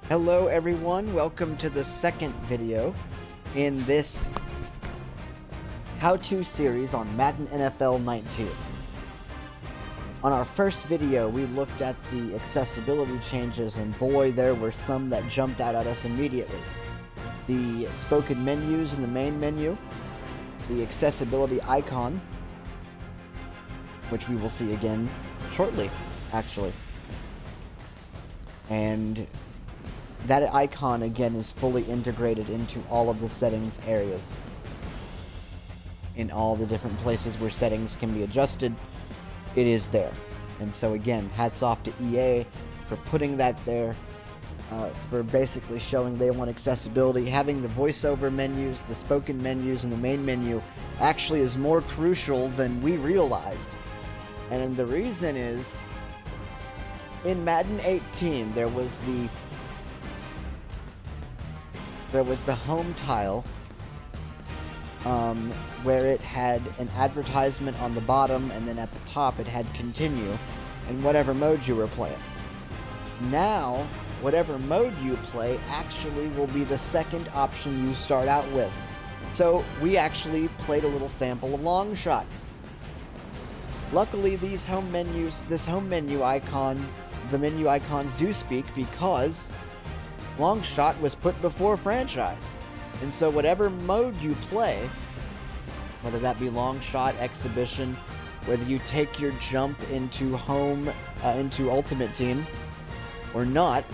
Hello everyone, welcome to the second video in this how-to series on Madden NFL 19. On our first video, we looked at the accessibility changes, and boy, there were some that jumped out at us immediately. The spoken menus in the main menu, the accessibility icon, which we will see again shortly, actually. And that icon, again, is fully integrated into all of the settings areas. In all the different places where settings can be adjusted, it is there. And so again, hats off to EA for putting that there, for basically showing they want accessibility. Having the voiceover menus, the spoken menus, and the main menu actually is more crucial than we realized. And the reason is, in Madden 18, there was the home tile, where it had an advertisement on the bottom, and then at the top it had continue, and whatever mode you were playing. Now, whatever mode you play actually will be the second option you start out with. So, we actually played a little sample of Long Shot. Luckily, this home menu icon, the menu icons do speak, because Long Shot was put before franchise. And so whatever mode you play, whether that be Long Shot, Exhibition, whether you take your jump into into Ultimate Team or not,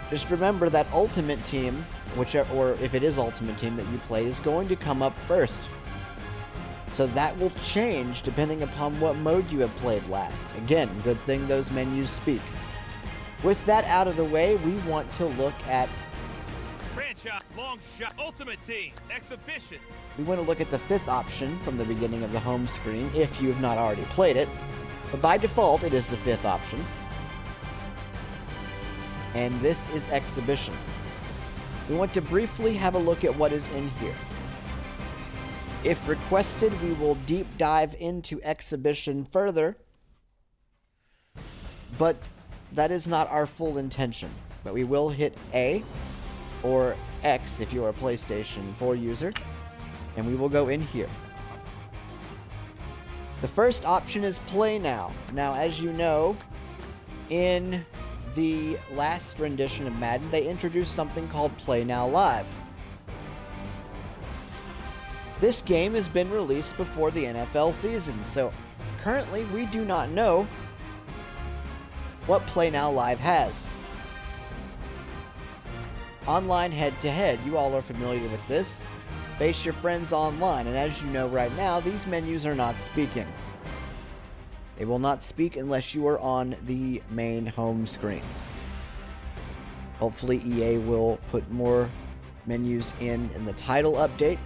just remember that Ultimate Team, or if it is Ultimate Team that you play, is going to come up first. So that will change depending upon what mode you have played last. Again, good thing those menus speak. With that out of the way, we want to look at Franchise, Long Shot, Ultimate Team, Exhibition. We want to look at the fifth option from the beginning of the home screen, if you have not already played it. But by default, it is the fifth option. And this is Exhibition. We want to briefly have a look at what is in here. If requested, we will deep dive into Exhibition further, but that is not our full intention. But we will hit A or X if you are a PlayStation 4 user, and we will go in here. The first option is Play Now. Now, as you know, in the last rendition of Madden, they introduced something called Play Now Live. This game has been released before the NFL season, so currently we do not know what Play Now Live has. Online head-to-head, you all are familiar with this. Face your friends online, and as you know right now, these menus are not speaking. They will not speak unless you are on the main home screen. Hopefully EA will put more menus in the title update,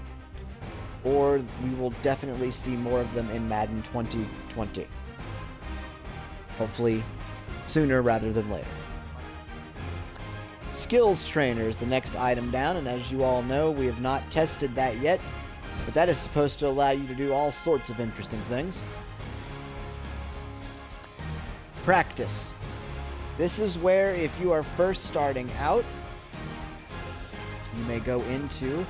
or we will definitely see more of them in Madden 2020. Hopefully sooner rather than later. Skills Trainer is the next item down, and as you all know, we have not tested that yet, but that is supposed to allow you to do all sorts of interesting things. Practice. This is where, if you are first starting out, you may go into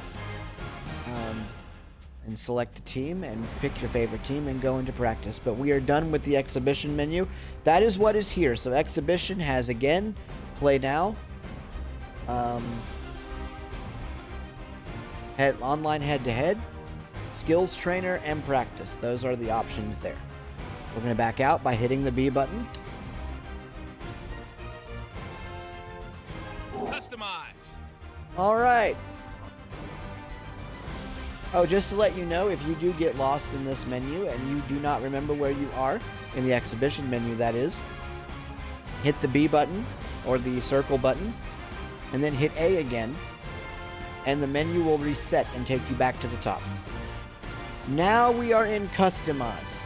and select a team and pick your favorite team and go into practice. But we are done with the Exhibition menu. That is what is here. So Exhibition has, again, Play Now, online head-to-head, Skills Trainer, and Practice. Those are the options there. We're going to back out by hitting the B button. Customize. All right. Oh, just to let you know, if you do get lost in this menu and you do not remember where you are, in the Exhibition menu that is, hit the B button, or the circle button, and then hit A again, and the menu will reset and take you back to the top. Now we are in Customize.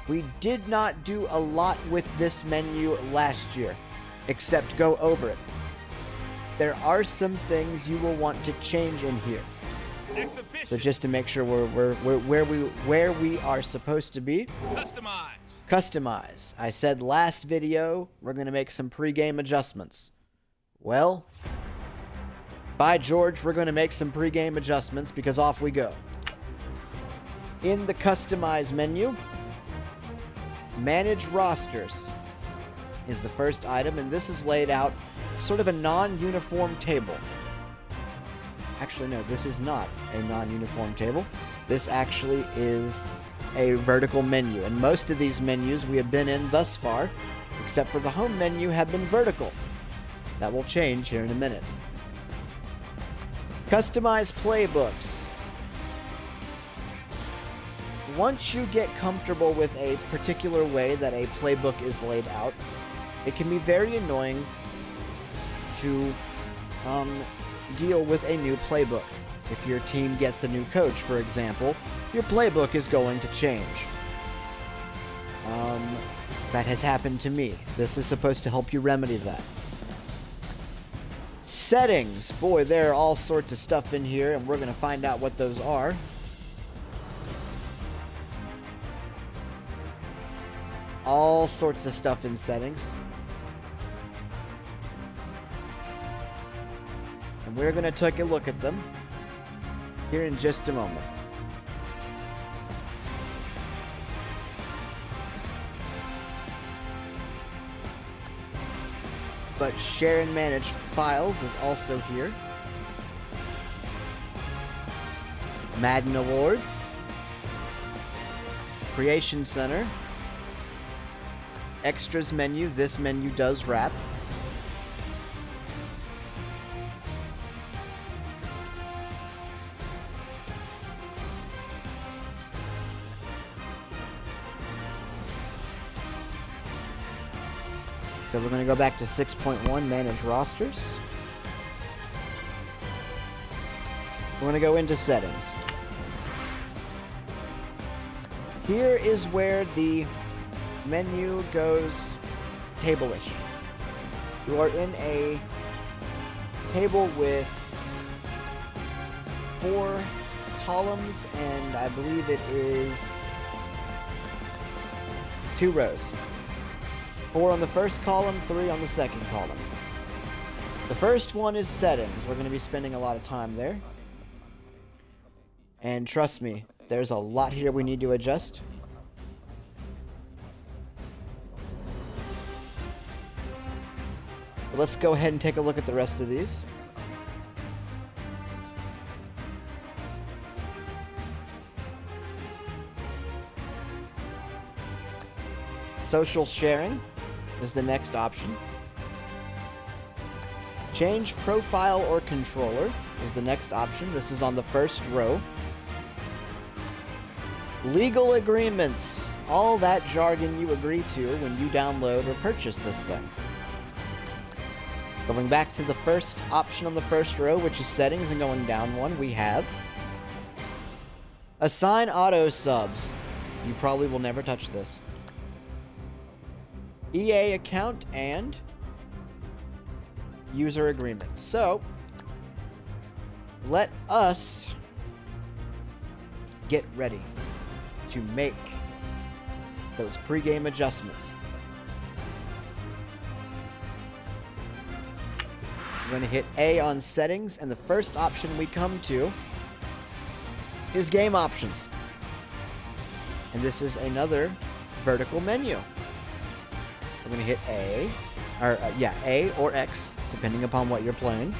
We did not do a lot with this menu last year, except go over it. There are some things you will want to change in here. So just to make sure we're where we are supposed to be. Customize. Customize. I said last video, we're going to make some pregame adjustments. Well, by George, we're going to make some pregame adjustments because off we go. In the Customize menu, Manage Rosters is the first item, and this is laid out sort of a non-uniform table. Actually, no, this is not a non-uniform table. This actually is a vertical menu, and most of these menus we have been in thus far, except for the home menu, have been vertical. That will change here in a minute. Customize playbooks. Once you get comfortable with a particular way that a playbook is laid out, it can be very annoying to deal with a new playbook. If your team gets a new coach, for example, your playbook is going to change. That has happened to me. This is supposed to help you remedy that. Settings. Boy, there are all sorts of stuff in here, and we're going to find out what those are. All sorts of stuff in settings. And we're going to take a look at them here in just a moment. But share and manage files is also here. Madden Awards. Creation Center. Extras menu. This menu does wrap. So we're going to go back to 6.1, Manage Rosters. We're going to go into Settings. Here is where the menu goes table-ish. You are in a table with 4 columns, and I believe it is 2 rows. 4 on the first column, 3 on the second column. The first one is settings. We're going to be spending a lot of time there. And trust me, there's a lot here we need to adjust. But let's go ahead and take a look at the rest of these. Social sharing is the next option. Change profile or controller is the next option. This is on the first row. Legal agreements. All that jargon you agree to when you download or purchase this thing. Going back to the first option on the first row, which is settings, and going down one, we have assign auto subs. You probably will never touch this. EA account and user agreement. So, let us get ready to make those pregame adjustments. I'm going to hit A on settings, and the first option we come to is game options. And this is another vertical menu. We're going to hit A, or A or X, depending upon what you're playing.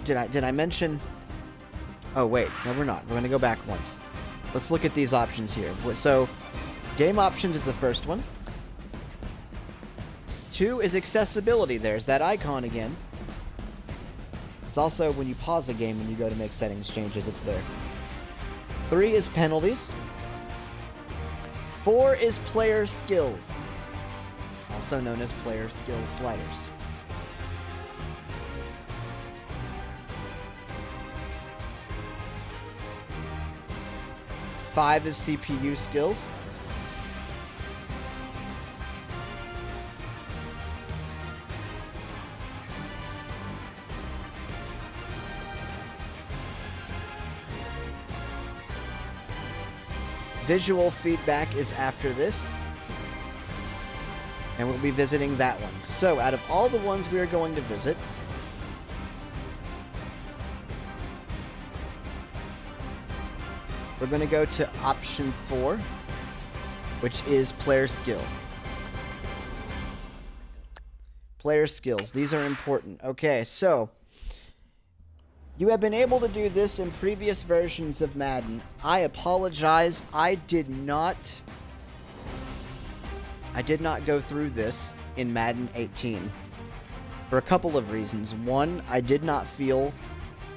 Did I mention? Oh wait, no, we're not. We're going to go back once. Let's look at these options here. So, game options is the first one. 2 is accessibility. There's that icon again. It's also when you pause a game and you go to make settings changes, it's there. 3 is penalties. 4 is player skills, also known as player skills sliders. 5 is CPU skills. Visual feedback is after this. And we'll be visiting that one. So, out of all the ones we are going to visit, we're going to go to option 4, which is player skill. Player skills. These are important. Okay, so you have been able to do this in previous versions of Madden. I apologize. I did not go through this in Madden 18 for a couple of reasons. One, I did not feel,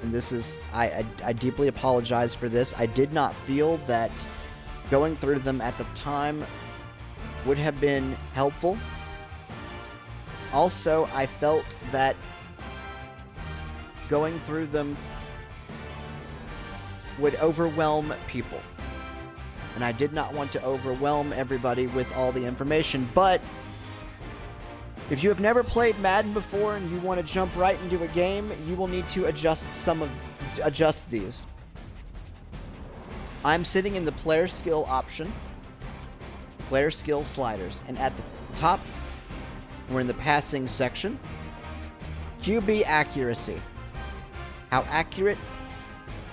and this is, I deeply apologize for this, I did not feel that going through them at the time would have been helpful. Also, I felt that going through them would overwhelm people. And I did not want to overwhelm everybody with all the information. But if you have never played Madden before and you want to jump right into a game, you will need to adjust these. I'm sitting in the player skill option, player skill sliders, and at the top, we're in the passing section. QB accuracy. How accurate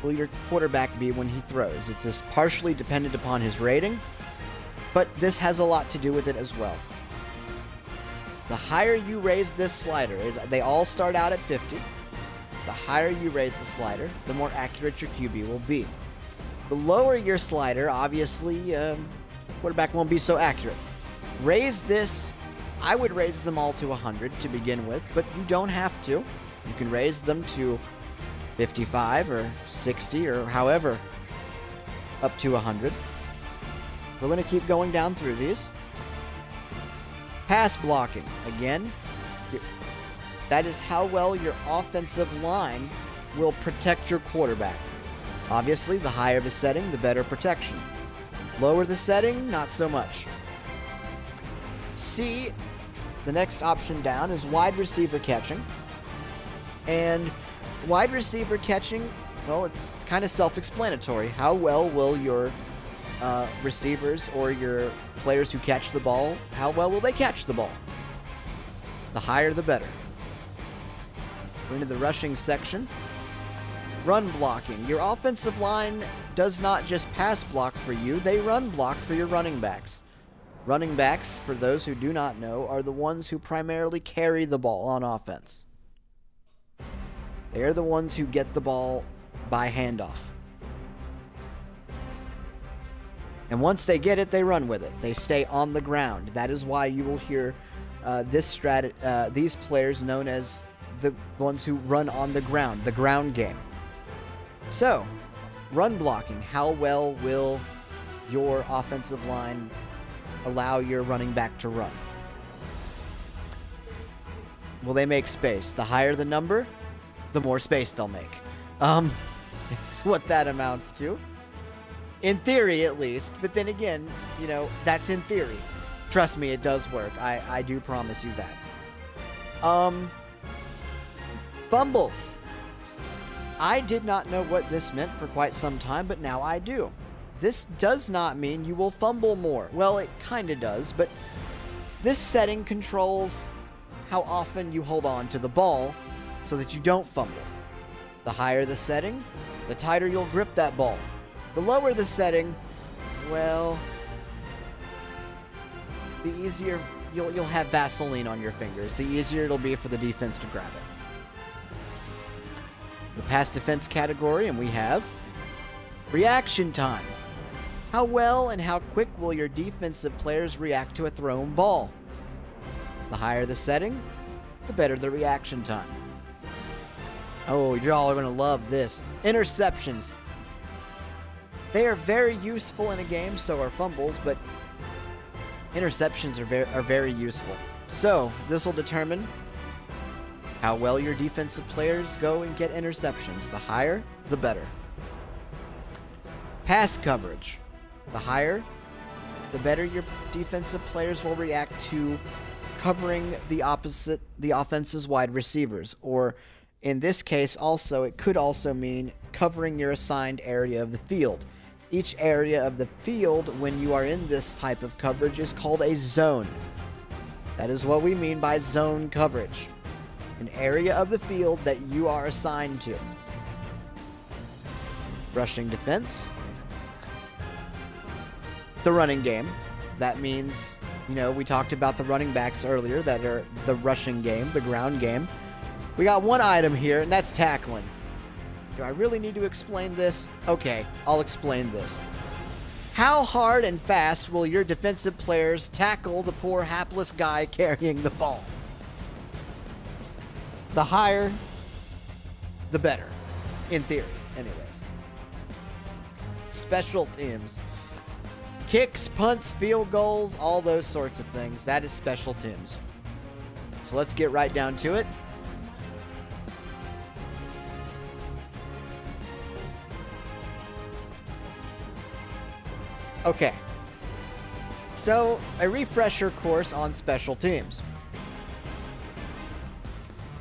will your quarterback be when he throws? It's just partially dependent upon his rating, but this has a lot to do with it as well. The higher you raise this slider, they all start out at 50. The higher you raise the slider, the more accurate your QB will be. The lower your slider, obviously, quarterback won't be so accurate. Raise this. I would raise them all to 100 to begin with, but you don't have to. You can raise them to 55 or 60 or however up to 100. We're going to keep going down through these. Pass blocking. Again, that is how well your offensive line will protect your quarterback. Obviously, the higher the setting, the better protection. Lower the setting, not so much. C, the next option down, is wide receiver catching. And wide receiver catching, well, it's kind of self-explanatory. How well will your receivers or your players who catch the ball, how well will they catch the ball? The higher, the better. We're into the rushing section. Run blocking. Your offensive line does not just pass block for you, they run block for your running backs. Running backs, for those who do not know, are the ones who primarily carry the ball on offense. They are the ones who get the ball by handoff. And once they get it, they run with it. They stay on the ground. That is why you will hear these players known as the ones who run on the ground game. So, run blocking. How well will your offensive line allow your running back to run? Will they make space? The higher the number, the more space they'll make. It's what that amounts to. In theory, at least. But then again, you know, that's in theory. Trust me, it does work. I do promise you that. Fumbles. I did not know what this meant for quite some time, but now I do. This does not mean you will fumble more. Well, it kind of does, but this setting controls how often you hold on to the ball so that you don't fumble. The higher the setting, the tighter you'll grip that ball. The lower the setting, well, the easier you'll have Vaseline on your fingers. The easier it'll be for the defense to grab it. The pass defense category, and we have reaction time. How well and how quick will your defensive players react to a thrown ball? The higher the setting, the better the reaction time. Oh, you're all going to love this. Interceptions. They are very useful in a game, so are fumbles, but interceptions are very useful. So, this will determine how well your defensive players go and get interceptions. The higher, the better. Pass coverage. The higher, the better your defensive players will react to covering the offense's wide receivers. Or, in this case also, it could also mean covering your assigned area of the field. Each area of the field when you are in this type of coverage is called a zone. That is what we mean by zone coverage. An area of the field that you are assigned to. Rushing defense. The running game. That means, we talked about the running backs earlier that are the rushing game, the ground game. We got one item here, and that's tackling. Do I really need to explain this? Okay, I'll explain this. How hard and fast will your defensive players tackle the poor hapless guy carrying the ball? The higher, the better. In theory, anyways. Special teams. Kicks, punts, field goals, all those sorts of things. That is special teams. So let's get right down to it. Okay. So, a refresher course on special teams.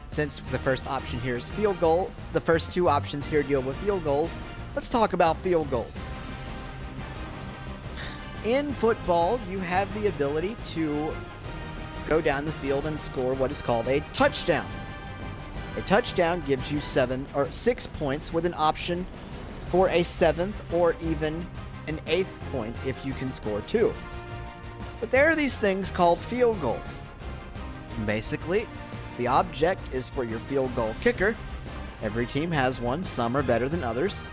Since the first option here is field goal, the first two options here deal with field goals, let's talk about field goals. In football, you have the ability to go down the field and score what is called a touchdown. A touchdown gives you 6 points with an option for a 7th or even an 8th point if you can score 2. But there are these things called field goals. Basically, the object is for your field goal kicker. Every team has one. Some are better than others.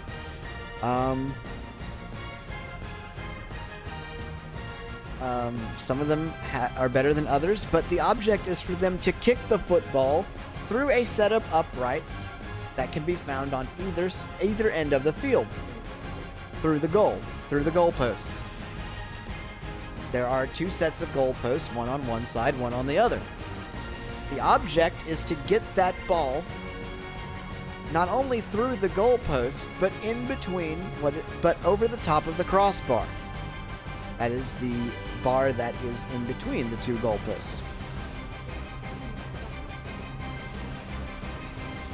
Some of them are better than others, but the object is for them to kick the football through a set of uprights that can be found on either end of the field, through the goalposts. There are 2 sets of goalposts, one on one side, one on the other. The object is to get that ball not only through the goalpost, but in between, but over the top of the crossbar. That is the bar that is in between the 2 goalposts.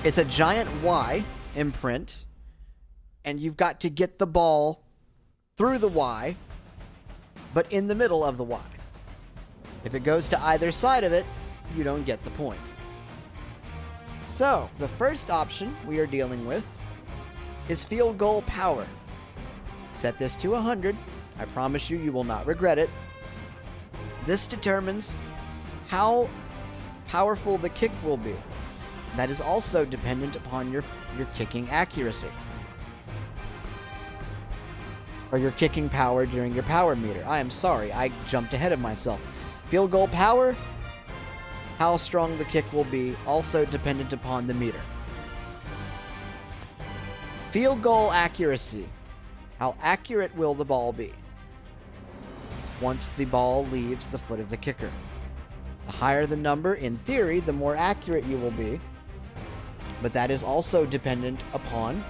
It's a giant Y imprint, and you've got to get the ball through the Y, but in the middle of the Y. If it goes to either side of it, you don't get the points. So, the first option we are dealing with is field goal power. Set this to 100. I promise you will not regret it. This determines how powerful the kick will be. That is also dependent upon your kicking accuracy. Or your kicking power during your power meter. I am sorry, I jumped ahead of myself. Field goal power, how strong the kick will be, also dependent upon the meter. Field goal accuracy, how accurate will the ball be once the ball leaves the foot of the kicker. The higher the number, in theory, the more accurate you will be, but that is also dependent upon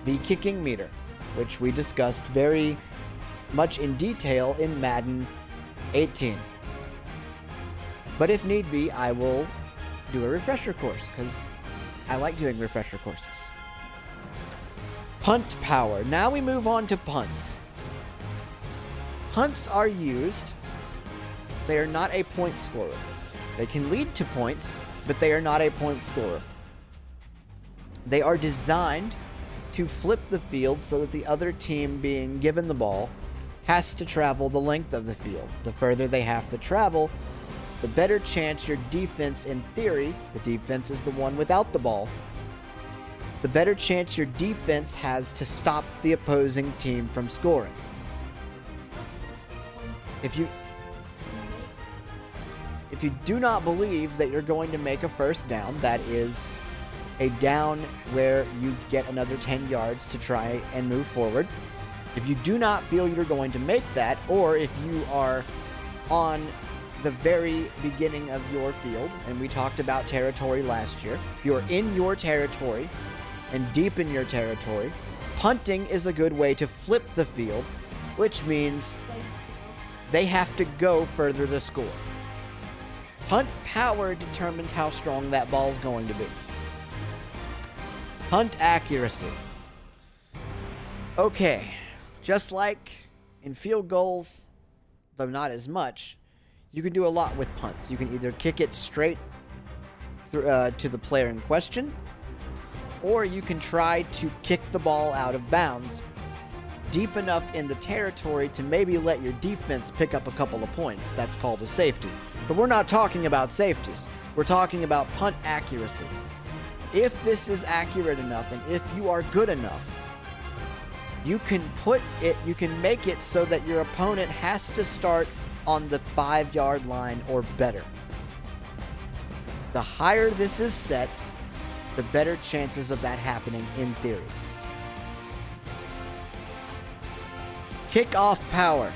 the kicking meter, which we discussed very much in detail in Madden 18. But if need be, I will do a refresher course, because I like doing refresher courses. Punt power. Now we move on to punts. Punts are used. They are not a point scorer. They can lead to points, but they are not a point scorer. They are designed to flip the field so that the other team being given the ball has to travel the length of the field. The further they have to travel, the better chance your defense, in theory, the defense is the one without the ball, the better chance your defense has to stop the opposing team from scoring. If you do not believe that you're going to make a first down, that is a down where you get another 10 yards to try and move forward. If you do not feel you're going to make that, or if you are on the very beginning of your field, and we talked about territory last year, if you're in your territory and deep in your territory, punting is a good way to flip the field, which means they have to go further to score. Punt power determines how strong that ball's going to be. Punt accuracy. Okay, Just like in field goals, though not as much, you can do a lot with punts. You can either kick it straight through, to the player in question, or you can try to kick the ball out of bounds deep enough in the territory to maybe let your defense pick up a couple of points. That's called a safety. But we're not talking about safeties. We're talking about punt accuracy. If this is accurate enough and if you are good enough, you can make it so that your opponent has to start on the 5-yard line or better. The higher this is set, the better chances of that happening in theory. Kickoff power.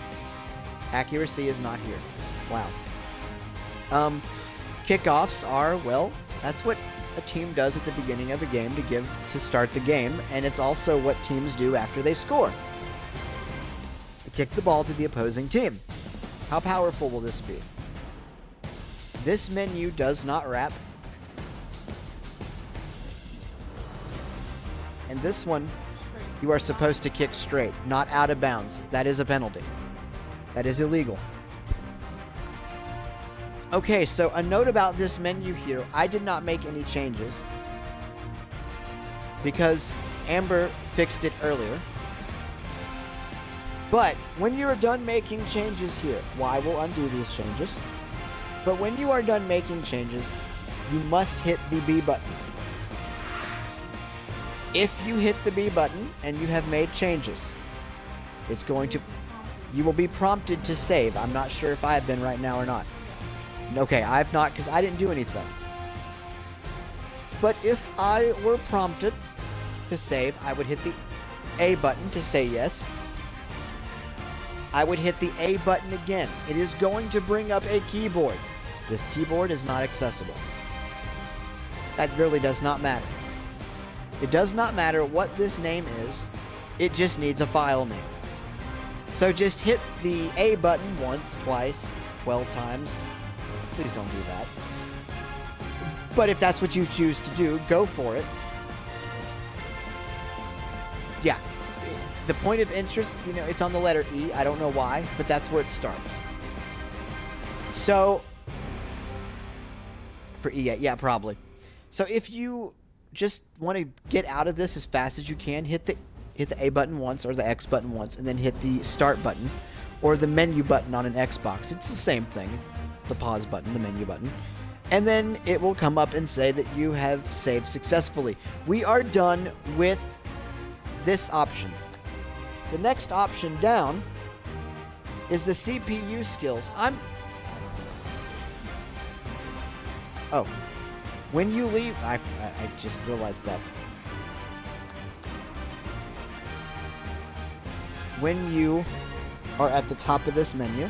Accuracy is not here. Wow. Kickoffs are, well, that's what a team does at the beginning of a game to start the game, and it's also what teams do after they score. They kick the ball to the opposing team. How powerful will this be? This menu does not wrap. And this one, you are supposed to kick straight, not out of bounds. That is a penalty. That is illegal. Okay, so a note about this menu here. I did not make any changes because Amber fixed it earlier. But when you're done making changes here, well, I will undo these changes. But when you are done making changes, you must hit the B button. If you hit the B button and you have made changes, you will be prompted to save. I'm not sure if I have been right now or not. Okay, I've not because I didn't do anything. But if I were prompted to save, I would hit the A button to say yes. I would hit the A button again. It is going to bring up a keyboard. This keyboard is not accessible. That really does not matter. It does not matter what this name is. It just needs a file name. So just hit the A button once, twice, 12 times. Please don't do that. But if that's what you choose to do, go for it. Yeah. The point of interest, it's on the letter E. I don't know why, but that's where it starts. So, for E, yeah, probably. So if you just want to get out of this as fast as you can, hit the A button once or the X button once, and then hit the start button or the menu button on an Xbox. It's the same thing. The pause button, the menu button. And then it will come up and say that you have saved successfully. We are done with this option. The next option down is the CPU skills. When you leave, I just realized that. When you are at the top of this menu,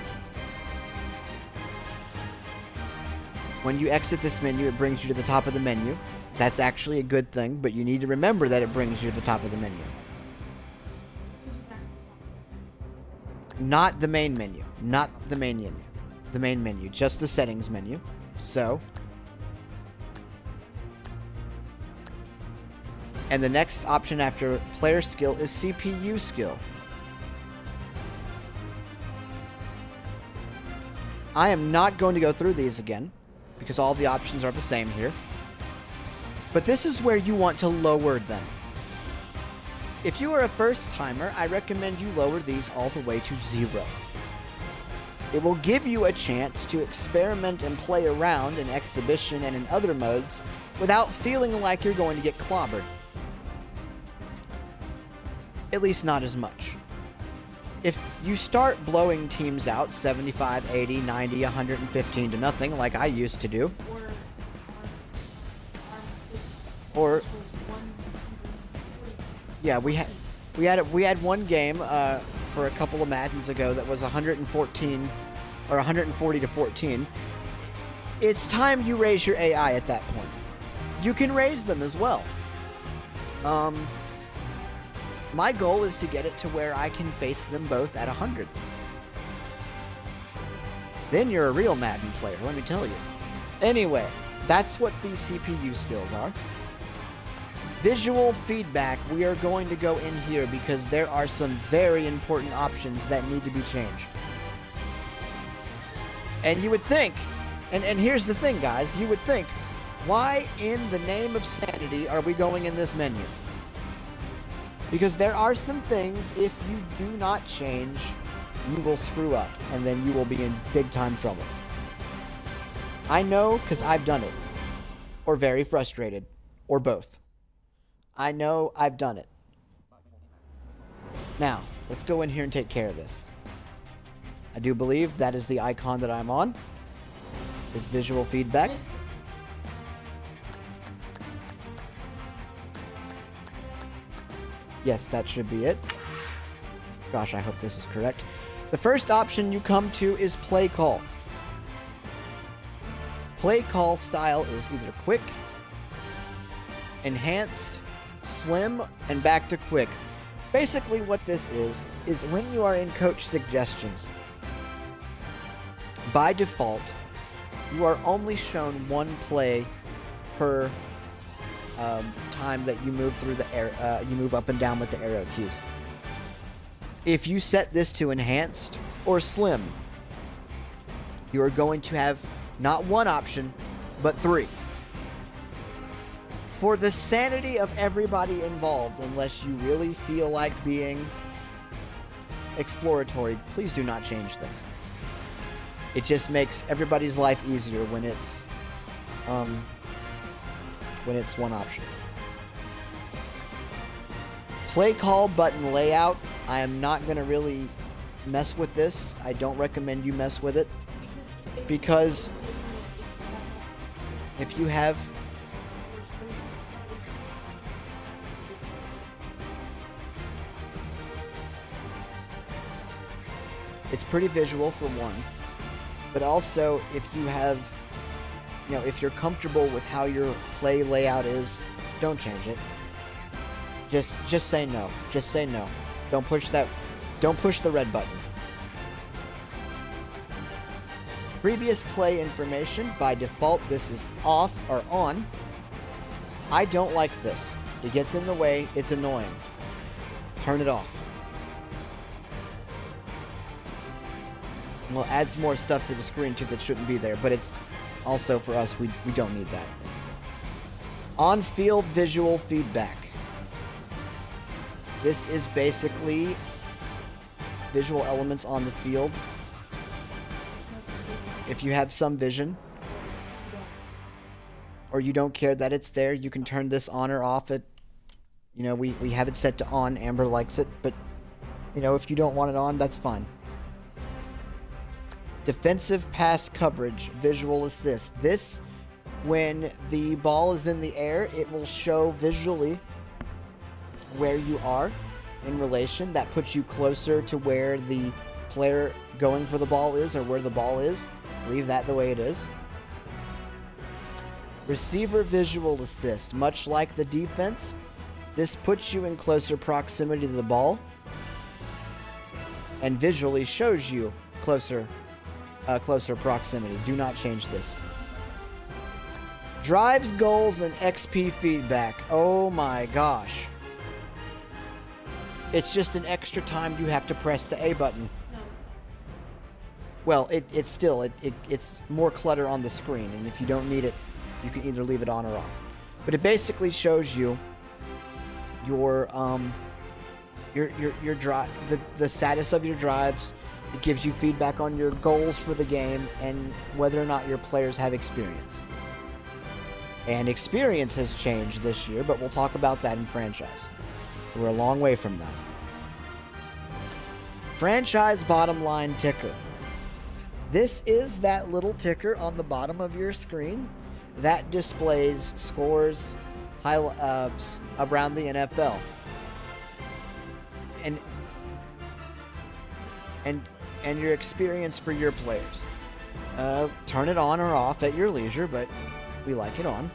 when you exit this menu, it brings you to the top of the menu. That's actually a good thing, but you need to remember that it brings you to the top of the menu. Not the main menu. Not the main menu. The main menu. Just the settings menu. So. And the next option after player skill is CPU skill. I am not going to go through these again, because all the options are the same here. But this is where you want to lower them. If you are a first-timer, I recommend you lower these all the way to 0. It will give you a chance to experiment and play around in exhibition and in other modes without feeling like you're going to get clobbered. At least not as much. If you start blowing teams out 75, 80, 90, 115 to nothing like I used to do, or yeah, we had one game for a couple of Maddens ago that was 114 or 140 to 14. It's time you raise your AI at that point. You can raise them as well. My goal is to get it to where I can face them both at 100. Then you're a real Madden player, let me tell you. Anyway, that's what these CPU skills are. Visual feedback, we are going to go in here because there are some very important options that need to be changed. And you would think, and here's the thing, guys, you would think, why in the name of sanity are we going in this menu? Because there are some things, if you do not change, you will screw up, and then you will be in big time trouble. I know, because I've done it. Or very frustrated. Or both. I know I've done it. Now, let's go in here and take care of this. I do believe that is the icon that I'm on. Is visual feedback. Yes, that should be it. Gosh, I hope this is correct. The first option you come to is play call. Play call style is either quick, enhanced, slim, and back to quick. Basically what this is when you are in coach suggestions, by default, you are only shown one play per time that you move through the air. You move up and down with the arrow keys. If you set this to enhanced or slim, you are going to have not one option, but three. For the sanity of everybody involved, unless you really feel like being exploratory, please do not change this. It just makes everybody's life easier when it's one option. Play call button layout. I am not going to really mess with this. I don't recommend you mess with it. Because if you have it's pretty visual for one, but also if you have, if you're comfortable with how your play layout is, don't change it. Just say no. Just say no. Don't push the red button. Previous play information, by default, this is off or on. I don't like this. It gets in the way. It's annoying. Turn it off. Well, adds more stuff to the screen too that shouldn't be there, but it's also for us, we don't need that. On-field visual feedback. This is basically visual elements on the field. If you have some vision, or you don't care that it's there, you can turn this on or off. We have it set to on. Amber likes it, but if you don't want it on, that's fine. Defensive pass coverage, visual assist. This, when the ball is in the air, it will show visually where you are in relation. That puts you closer to where the player going for the ball is, or where the ball is. Leave that the way it is. Receiver visual assist. Much like the defense, this puts you in closer proximity to the ball and visually shows you closer proximity. Do not change this. Drives, goals, and XP feedback. Oh my gosh. It's just an extra time you have to press the A button. Well, it's more clutter on the screen, and if you don't need it, you can either leave it on or off. But it basically shows you your drive, the status of your drives. It gives you feedback on your goals for the game and whether or not your players have experience. And experience has changed this year, but we'll talk about that in franchise. So we're a long way from that. Franchise bottom line ticker. This is that little ticker on the bottom of your screen that displays scores around the NFL. And your experience for your players. Turn it on or off at your leisure, but we like it on.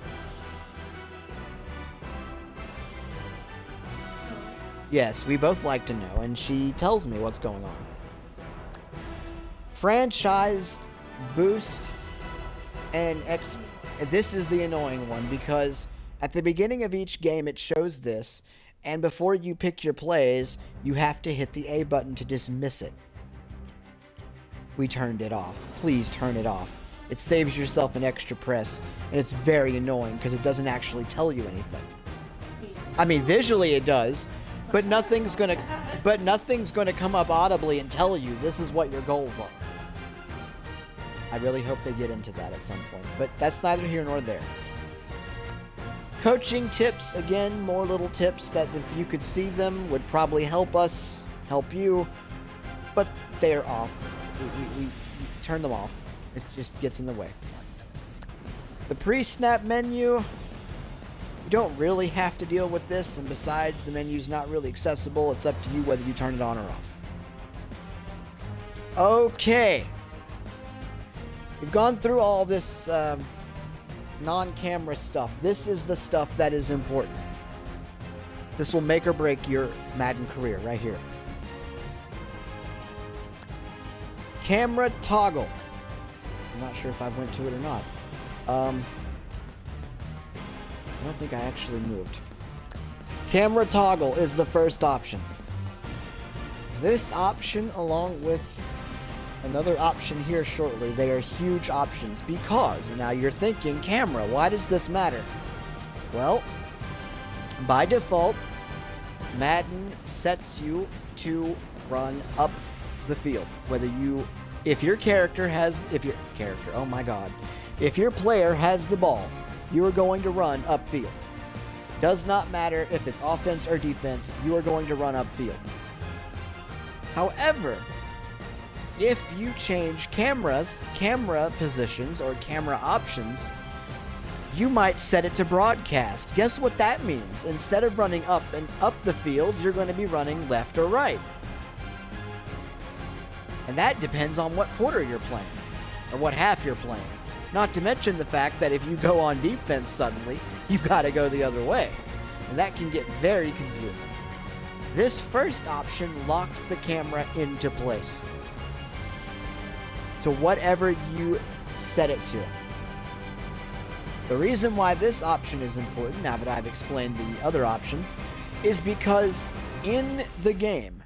Yes, we both like to know, and she tells me what's going on. Franchise boost and this is the annoying one, because At the beginning of each game, it shows this, and before you pick your plays, you have to hit the A button to dismiss it. We turned it off. Please turn it off. It saves yourself an extra press, and it's very annoying because it doesn't actually tell you anything. I mean, visually it does, but nothing's gonna come up audibly and tell you this is what your goals are. I really hope they get into that at some point, but that's neither here nor there. Coaching tips, again, more little tips that if you could see them would probably help us, help you, but they're off. We turn them off. It just gets in the way. The pre-snap menu, you don't really have to deal with this, and besides, the menu's not really accessible. It's up to you whether you turn it on or off. Okay. We've gone through all this non-camera stuff. This is the stuff that is important. This will make or break your Madden career right here. Camera toggle. I'm not sure if I went to it or not. I don't think I actually moved. Camera toggle is the first option. This option, along with another option here shortly, they are huge options because, now you're thinking, camera, why does this matter? Well, by default, Madden sets you to run up the field. If your player has the ball, you are going to run upfield. Does not matter if it's offense or defense, you are going to run upfield. However, if you change camera positions or camera options, you might set it to broadcast. Guess what that means? Instead of running up the field, you're going to be running left or right. And that depends on what quarter you're playing, or what half you're playing. Not to mention the fact that if you go on defense suddenly, you've got to go the other way. And that can get very confusing. This first option locks the camera into place to whatever you set it to. The reason why this option is important, now that I've explained the other option, is because in the game,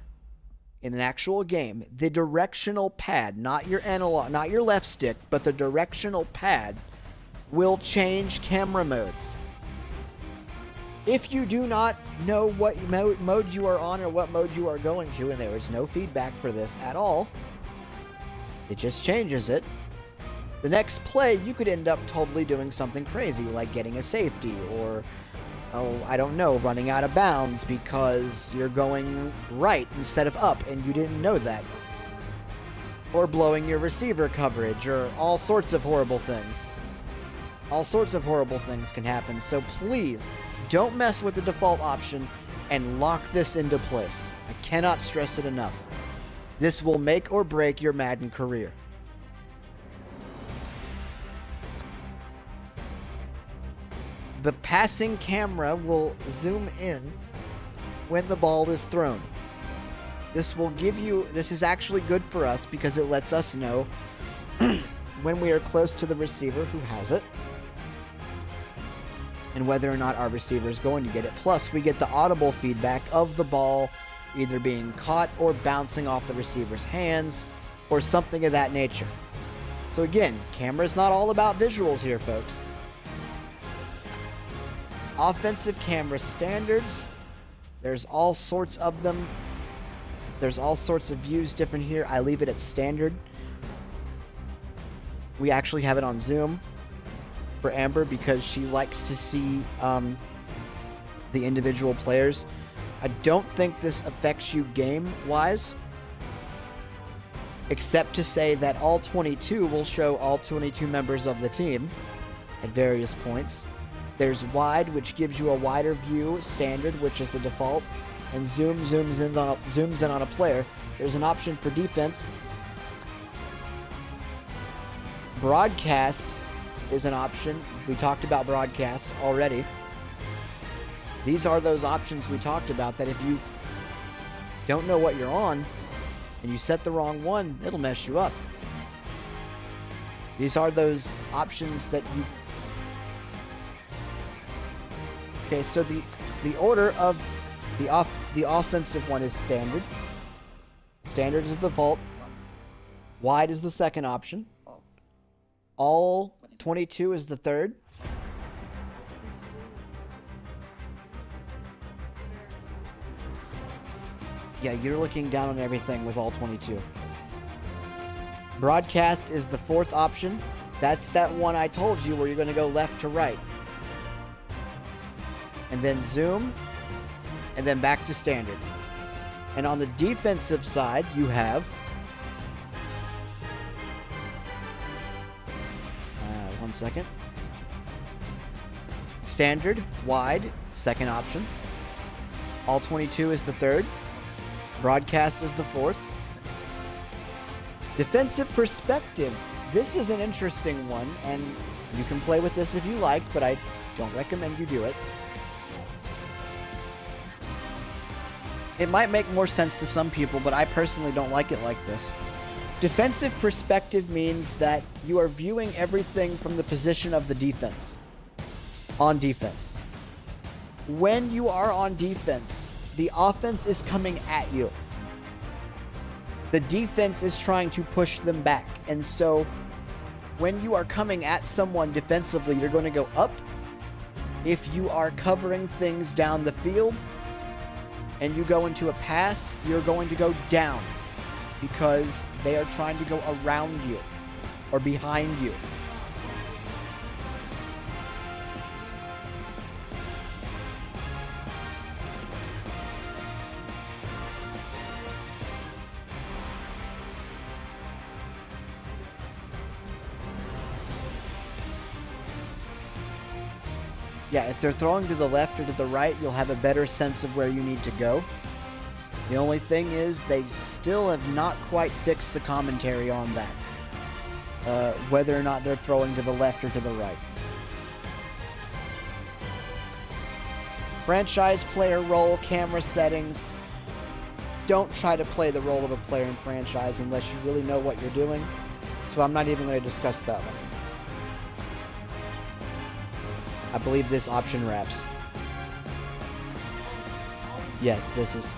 in an actual game, the directional pad, not your analog, not your left stick, but the directional pad will change camera modes. If you do not know what mode you are on or what mode you are going to, and there is no feedback for this at all, it just changes it. The next play, you could end up totally doing something crazy, like getting a safety, or, I don't know, running out of bounds because you're going right instead of up and you didn't know that. Or blowing your receiver coverage, or all sorts of horrible things. All sorts of horrible things can happen, so please, don't mess with the default option and lock this into place. I cannot stress it enough. This will make or break your Madden career. The passing camera will zoom in when the ball is thrown. This is actually good for us because it lets us know when we are close to the receiver who has it and whether or not our receiver is going to get it. Plus, we get the audible feedback of the ball either being caught or bouncing off the receiver's hands or something of that nature. So again, camera's not all about visuals here, folks. Offensive camera standards. There's all sorts of them. There's all sorts of views different here. I leave it at standard. We actually have it on zoom for Amber because she likes to see the individual players. I don't think this affects you game-wise, except to say that all 22 will show all 22 members of the team at various points. There's wide, which gives you a wider view, standard, which is the default, and zooms in on a player. There's an option for defense. Broadcast is an option. We talked about broadcast already. These are those options we talked about that if you don't know what you're on and you set the wrong one, it'll mess you up. These are those options that Okay, so the order of the offensive one is standard. Standard is the default. Wide is the second option. All 22 is the third. Yeah, you're looking down on everything with all 22. Broadcast is the fourth option. That's that one I told you where you're going to go left to right. And then zoom, and then back to standard. And on the defensive side, you have... one second. Standard, wide, second option. All 22 is the third. Broadcast is the fourth. Defensive perspective. This is an interesting one, and you can play with this if you like, but I don't recommend you do it. It might make more sense to some people, but I personally don't like it like this. Defensive perspective means that you are viewing everything from the position of the defense. On defense. When you are on defense, the offense is coming at you. The defense is trying to push them back. And so when you are coming at someone defensively, you're going to go up. If you are covering things down the field and you go into a pass, you're going to go down because they are trying to go around you or behind you. Yeah, if they're throwing to the left or to the right, you'll have a better sense of where you need to go. The only thing is they still have not quite fixed the commentary on that. Whether or not they're throwing to the left or to the right. Franchise player role, camera settings. Don't try to play the role of a player in franchise unless you really know what you're doing. So I'm not even going to discuss that one. I believe this option wraps. Yes, this is...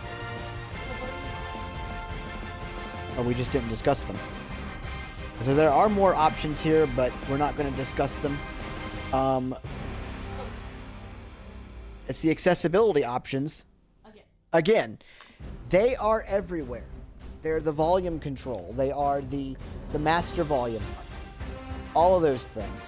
Oh, we just didn't discuss them. So there are more options here, but we're not going to discuss them. It's the accessibility options. Again, they are everywhere. They're the volume control. They are the master volume. All of those things.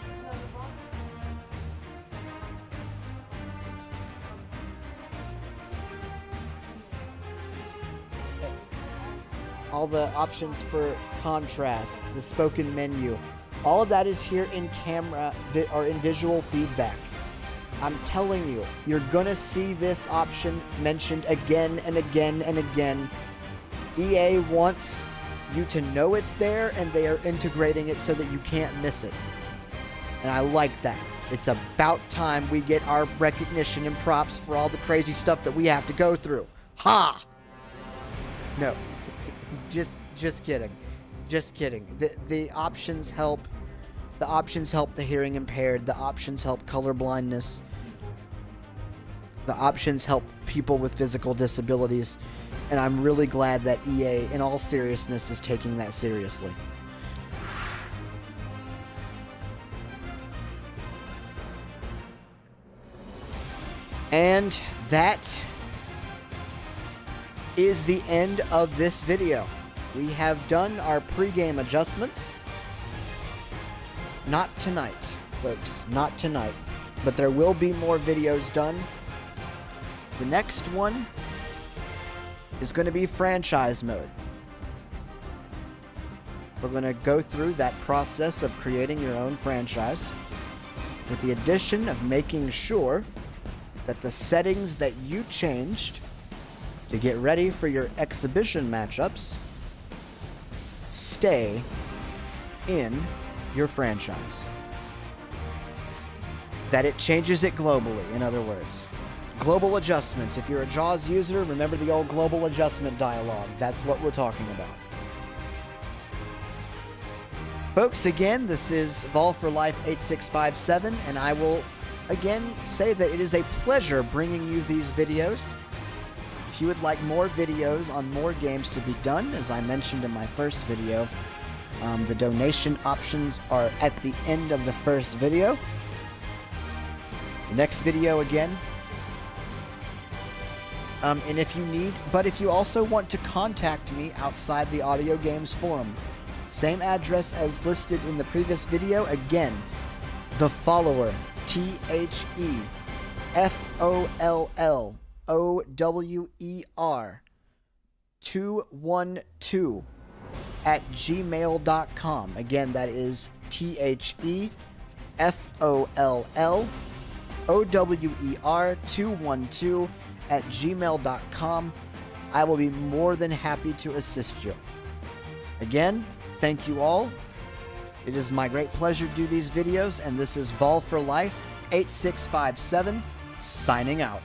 All the options for contrast, the spoken menu, all of that is here in camera or in visual feedback. I'm telling you, you're gonna see this option mentioned again and again and again. EA wants you to know it's there, and they are integrating it so that you can't miss it. And I like that. It's about time we get our recognition and props for all the crazy stuff that we have to go through. Ha! No. Just kidding. Just kidding. The options help. The options help the hearing impaired. The options help color blindness. The options help people with physical disabilities. And I'm really glad that EA, in all seriousness, is taking that seriously. And that is the end of this video. We have done our pre-game adjustments. Not tonight, folks. Not tonight. But there will be more videos done. The next one is going to be franchise mode. We're going to go through that process of creating your own franchise with the addition of making sure that the settings that you changed to get ready for your exhibition matchups stay in your franchise. That it changes it globally, in other words. Global adjustments. If you're a JAWS user, remember the old global adjustment dialogue. That's what we're talking about. Folks, again, this is Vol for Life 8657, and I will again say that it is a pleasure bringing you these videos. If you would like more videos on more games to be done, as I mentioned in my first video, the donation options are at the end of the first video. Next video again. And if you also want to contact me outside the Audio Games Forum, same address as listed in the previous video. Again, the follower, TheFollower 212 at gmail.com. Again, that is TheFollower 212 at gmail.com. I will be more than happy to assist you. Again, thank you all. It is my great pleasure to do these videos, and this is Vol for Life 8657 signing out.